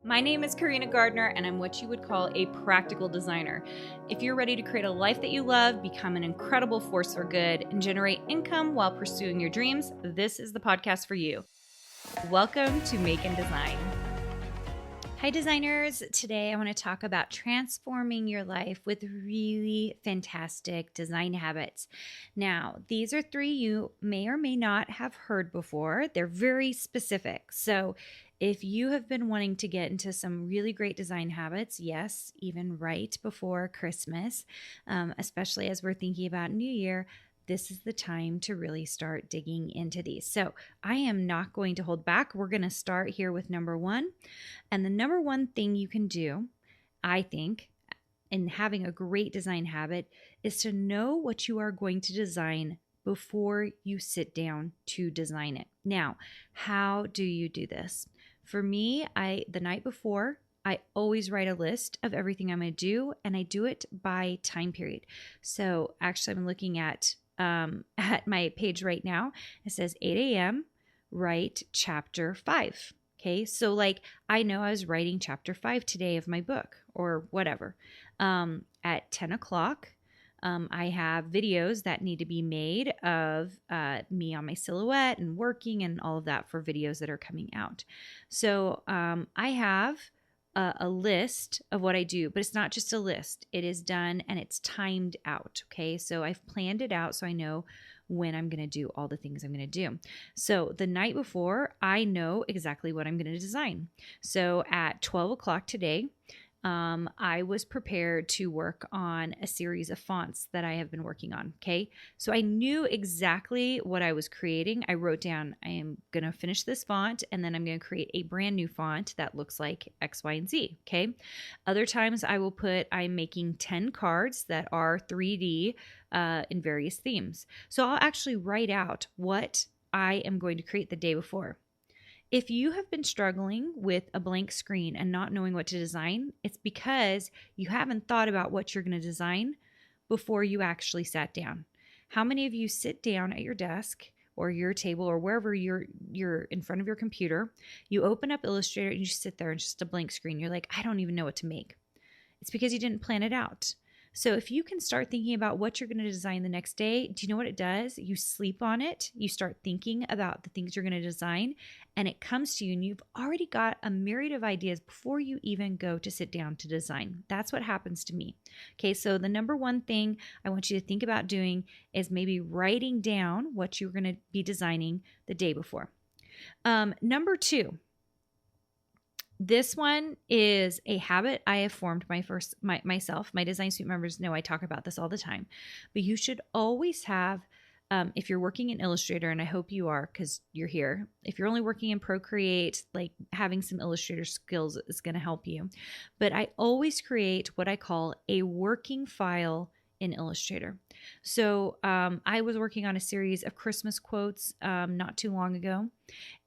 My name is Carina Gardner, and I'm what you would call a practical designer. If you're ready to create a life that you love, become an incredible force for good, and generate income while pursuing your dreams, this is the podcast for you. Welcome to Make and Design. Hi, designers. Today I want to talk about transforming your life with really fantastic design habits. Now, these are three you may or may not have heard before. They're very specific. So if you have been wanting to get into some really great design habits, yes, even right before Christmas, especially as we're thinking about New Year, this is the time to really start digging into these. So I am not going to hold back. We're going to start here with number one. And the number one thing you can do, I think, in having a great design habit is to know what you are going to design before you sit down to design it. Now, how do you do this? For me, the night before, I always write a list of everything I'm going to do, and I do it by time period. So actually, I'm looking at my page right now. It says 8 a.m., write chapter 5. Okay, so like I know I was writing chapter 5 today of my book or whatever. At 10 o'clock, I have videos that need to be made of me on my silhouette and working and all of that for videos that are coming out. So I have a list of what I do, but it's not just a list. It is done and it's timed out. Okay, so I've planned it out so I know when I'm going to do all the things I'm going to do. So the night before, I know exactly what I'm going to design. So at 12 o'clock today, I was prepared to work on a series of fonts that I have been working on. Okay. So I knew exactly what I was creating. I wrote down, I am going to finish this font and then I'm going to create a brand new font that looks like X, Y, and Z. Okay. Other times I will put, I'm making 10 cards that are 3D in various themes. So I'll actually write out what I am going to create the day before. If you have been struggling with a blank screen and not knowing what to design, it's because you haven't thought about what you're going to design before you actually sat down. How many of you sit down at your desk or your table or wherever you're in front of your computer, you open up Illustrator and you sit there and just a blank screen. You're like, I don't even know what to make. It's because you didn't plan it out. So if you can start thinking about what you're going to design the next day, do you know what it does? You sleep on it. You start thinking about the things you're going to design and it comes to you and you've already got a myriad of ideas before you even go to sit down to design. That's what happens to me. Okay, so the number one thing I want you to think about doing is maybe writing down what you're going to be designing the day before. Number two. This one is a habit I have formed myself. My Design Suite members know I talk about this all the time. But you should always have, if you're working in Illustrator, and I hope you are because you're here. If you're only working in Procreate, like having some Illustrator skills is going to help you. But I always create what I call a working file in Illustrator. So I was working on a series of Christmas quotes not too long ago.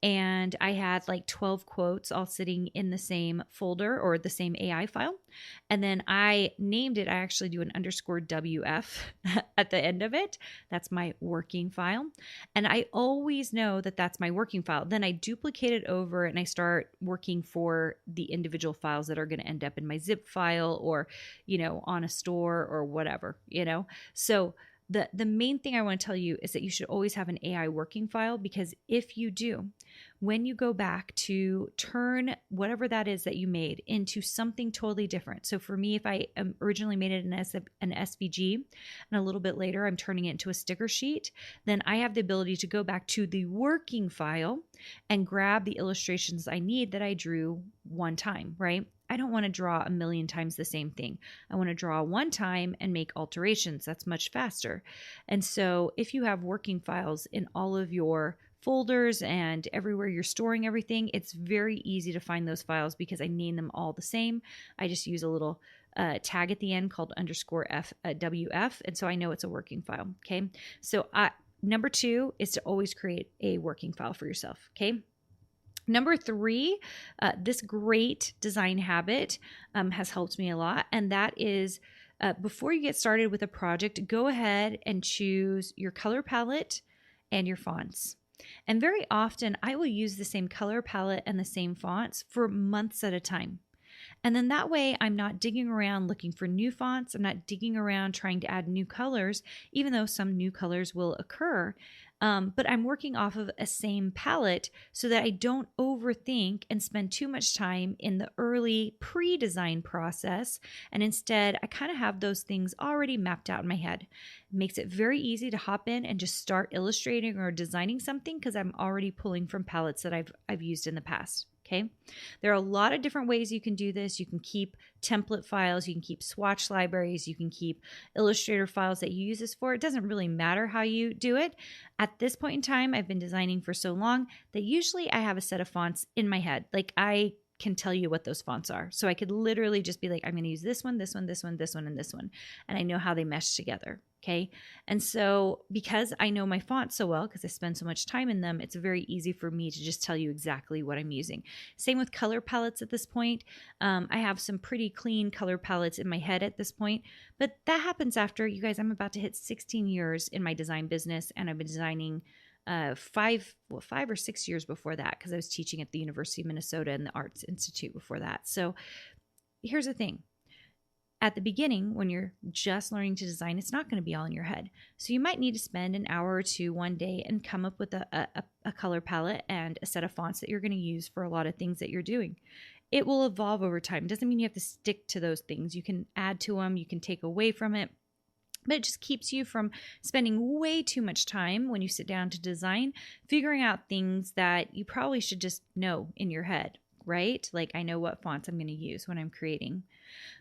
And I had like 12 quotes all sitting in the same folder or the same AI file. And then I named it, I actually do an _WF at the end of it. That's my working file. And I always know that that's my working file. Then I duplicate it over and I start working for the individual files that are going to end up in my zip file or, on a store or whatever, So the main thing I want to tell you is that you should always have an AI working file because if you do, when you go back to turn whatever that is that you made into something totally different. So for me, if I originally made it an SVG and a little bit later I'm turning it into a sticker sheet, then I have the ability to go back to the working file and grab the illustrations I need that I drew one time, right? I don't want to draw a million times the same thing. I want to draw one time and make alterations. That's much faster. And so if you have working files in all of your folders and everywhere you're storing everything, it's very easy to find those files because I name them all the same. I just use a little tag at the end called _WF. And so I know it's a working file. Okay. So number two is to always create a working file for yourself. Okay. Number three, this great design habit has helped me a lot, and that is before you get started with a project, go ahead and choose your color palette and your fonts. And very often I will use the same color palette and the same fonts for months at a time. And then that way I'm not digging around looking for new fonts. I'm not digging around trying to add new colors, even though some new colors will occur. But I'm working off of a same palette so that I don't overthink and spend too much time in the early pre-design process. And instead, I kind of have those things already mapped out in my head. It makes it very easy to hop in and just start illustrating or designing something because I'm already pulling from palettes that I've used in the past. Okay. There are a lot of different ways you can do this. You can keep template files, you can keep swatch libraries, you can keep Illustrator files that you use this for. It doesn't really matter how you do it. At this point in time, I've been designing for so long that usually I have a set of fonts in my head. Like I can tell you what those fonts are. So I could literally just be like, I'm going to use this one, this one, this one, this one, and this one. And I know how they mesh together. Okay. And so because I know my fonts so well, because I spend so much time in them, it's very easy for me to just tell you exactly what I'm using. Same with color palettes at this point. I have some pretty clean color palettes in my head at this point, but that happens after, you guys, I'm about to hit 16 years in my design business, and I've been designing 5 or 6 years before that, because I was teaching at the University of Minnesota and the Arts Institute before that. So here's the thing. At the beginning, when you're just learning to design, it's not going to be all in your head. So you might need to spend an hour or two one day and come up with a color palette and a set of fonts that you're going to use for a lot of things that you're doing. It will evolve over time. It doesn't mean you have to stick to those things. You can add to them, you can take away from it. But it just keeps you from spending way too much time when you sit down to design, figuring out things that you probably should just know in your head, right? Like I know what fonts I'm going to use when I'm creating.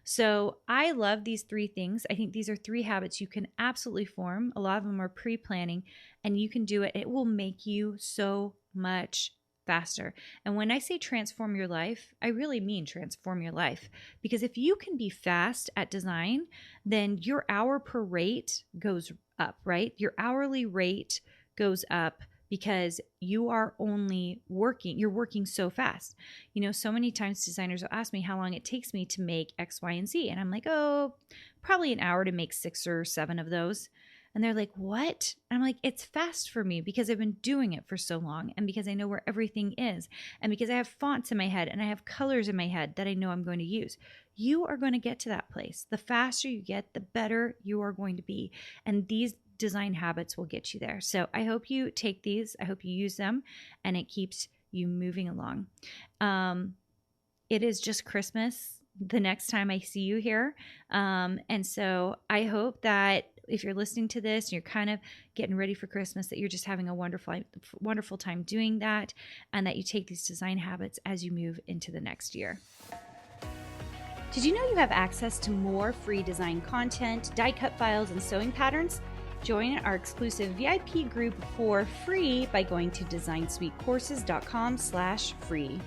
So I love these 3 things. I think these are 3 habits you can absolutely form. A lot of them are pre-planning, and you can do it. It will make you so much faster. And when I say transform your life, I really mean transform your life. Because if you can be fast at design, then your hour per rate goes up, right? Your hourly rate goes up because you are you're working so fast. You know, so many times designers will ask me how long it takes me to make X, Y, and Z. And I'm like, oh, probably an hour to make 6 or 7 of those. And they're like, what? And I'm like, it's fast for me because I've been doing it for so long, and because I know where everything is, and because I have fonts in my head and I have colors in my head that I know I'm going to use. You are going to get to that place. The faster you get, the better you are going to be. And these design habits will get you there. So I hope you take these. I hope you use them, and it keeps you moving along. It is just Christmas the next time I see you here. And so I hope that if you're listening to this and you're kind of getting ready for Christmas, that you're just having a wonderful time doing that, and that you take these design habits as you move into the next year. Did you know you have access to more free design content, die cut files, and sewing patterns? Join our exclusive VIP group for free by going to designsweetcourses.com/free.